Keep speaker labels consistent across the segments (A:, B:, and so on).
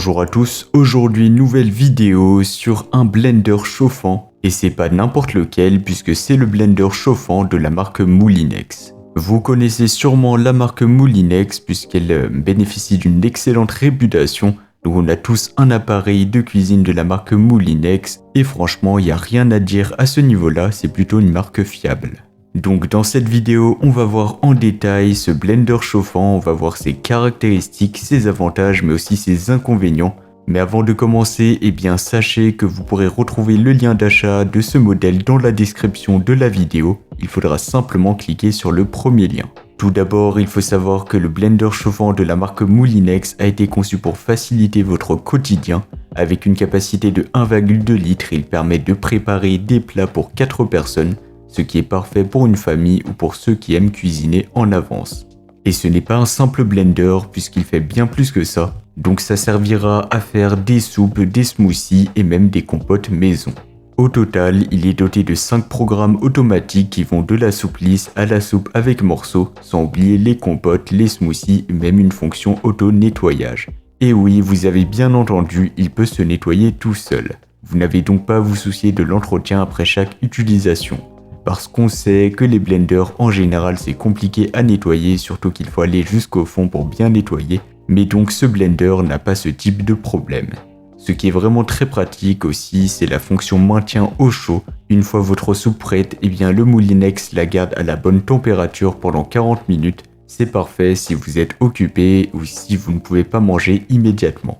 A: Bonjour à tous, aujourd'hui nouvelle vidéo sur un blender chauffant et c'est pas n'importe lequel puisque c'est le blender chauffant de la marque Moulinex. Vous connaissez sûrement la marque Moulinex puisqu'elle bénéficie d'une excellente réputation, donc on a tous un appareil de cuisine de la marque Moulinex et franchement il n'y a rien à dire à ce niveau-là, c'est plutôt une marque fiable. Donc dans cette vidéo, on va voir en détail ce blender chauffant, on va voir ses caractéristiques, ses avantages mais aussi ses inconvénients. Mais avant de commencer, sachez que vous pourrez retrouver le lien d'achat de ce modèle dans la description de la vidéo. Il faudra simplement cliquer sur le premier lien. Tout d'abord, il faut savoir que le blender chauffant de la marque Moulinex a été conçu pour faciliter votre quotidien. Avec une capacité de 1,2 litres, il permet de préparer des plats pour 4 personnes. Ce qui est parfait pour une famille ou pour ceux qui aiment cuisiner en avance. Et ce n'est pas un simple blender puisqu'il fait bien plus que ça, donc ça servira à faire des soupes, des smoothies et même des compotes maison. Au total, il est doté de 5 programmes automatiques qui vont de la soupe lisse à la soupe avec morceaux, sans oublier les compotes, les smoothies et même une fonction auto-nettoyage. Et oui, vous avez bien entendu, il peut se nettoyer tout seul. Vous n'avez donc pas à vous soucier de l'entretien après chaque utilisation. Parce qu'on sait que les blenders en général c'est compliqué à nettoyer, surtout qu'il faut aller jusqu'au fond pour bien nettoyer, mais donc ce blender n'a pas ce type de problème. Ce qui est vraiment très pratique aussi, c'est la fonction maintien au chaud. Une fois votre soupe prête, le Moulinex la garde à la bonne température pendant 40 minutes. C'est parfait si vous êtes occupé ou si vous ne pouvez pas manger immédiatement.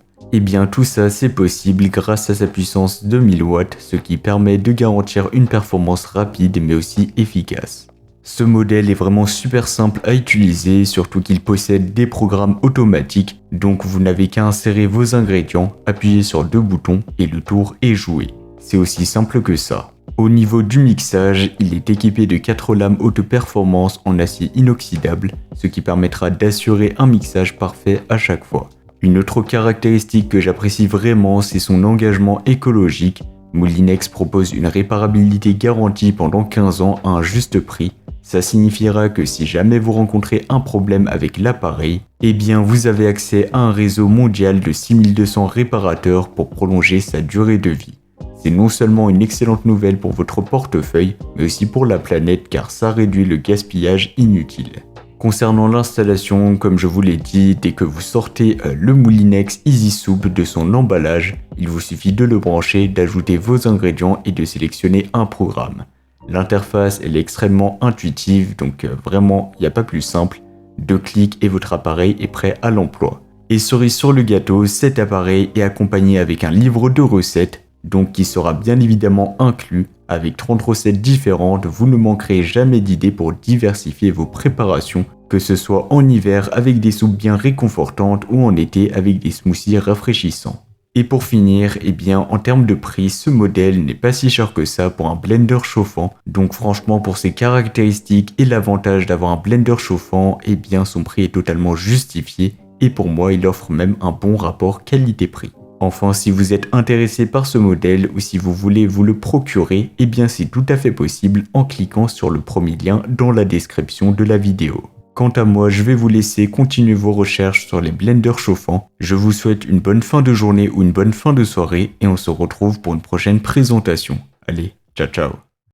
A: Tout ça c'est possible grâce à sa puissance de 1000 watts, ce qui permet de garantir une performance rapide mais aussi efficace. Ce modèle est vraiment super simple à utiliser, surtout qu'il possède des programmes automatiques, donc vous n'avez qu'à insérer vos ingrédients, appuyer sur 2 boutons et le tour est joué. C'est aussi simple que ça. Au niveau du mixage, il est équipé de 4 lames haute performance en acier inoxydable, ce qui permettra d'assurer un mixage parfait à chaque fois. Une autre caractéristique que j'apprécie vraiment, c'est son engagement écologique. Moulinex propose une réparabilité garantie pendant 15 ans à un juste prix. Ça signifiera que si jamais vous rencontrez un problème avec l'appareil, vous avez accès à un réseau mondial de 6200 réparateurs pour prolonger sa durée de vie. C'est non seulement une excellente nouvelle pour votre portefeuille, mais aussi pour la planète car ça réduit le gaspillage inutile. Concernant l'installation, comme je vous l'ai dit, dès que vous sortez le Moulinex Easy Soup de son emballage, il vous suffit de le brancher, d'ajouter vos ingrédients et de sélectionner un programme. L'interface elle est extrêmement intuitive, donc vraiment il n'y a pas plus simple. 2 clics et votre appareil est prêt à l'emploi. Et cerise sur le gâteau, cet appareil est accompagné avec un livre de recettes, donc qui sera bien évidemment inclus. Avec 30 recettes différentes, vous ne manquerez jamais d'idées pour diversifier vos préparations, que ce soit en hiver avec des soupes bien réconfortantes ou en été avec des smoothies rafraîchissants. Et pour finir, en termes de prix, ce modèle n'est pas si cher que ça pour un blender chauffant, donc franchement pour ses caractéristiques et l'avantage d'avoir un blender chauffant, son prix est totalement justifié et pour moi il offre même un bon rapport qualité-prix. Enfin, si vous êtes intéressé par ce modèle ou si vous voulez vous le procurer, c'est tout à fait possible en cliquant sur le premier lien dans la description de la vidéo. Quant à moi, je vais vous laisser continuer vos recherches sur les blenders chauffants. Je vous souhaite une bonne fin de journée ou une bonne fin de soirée et on se retrouve pour une prochaine présentation. Allez, ciao ciao.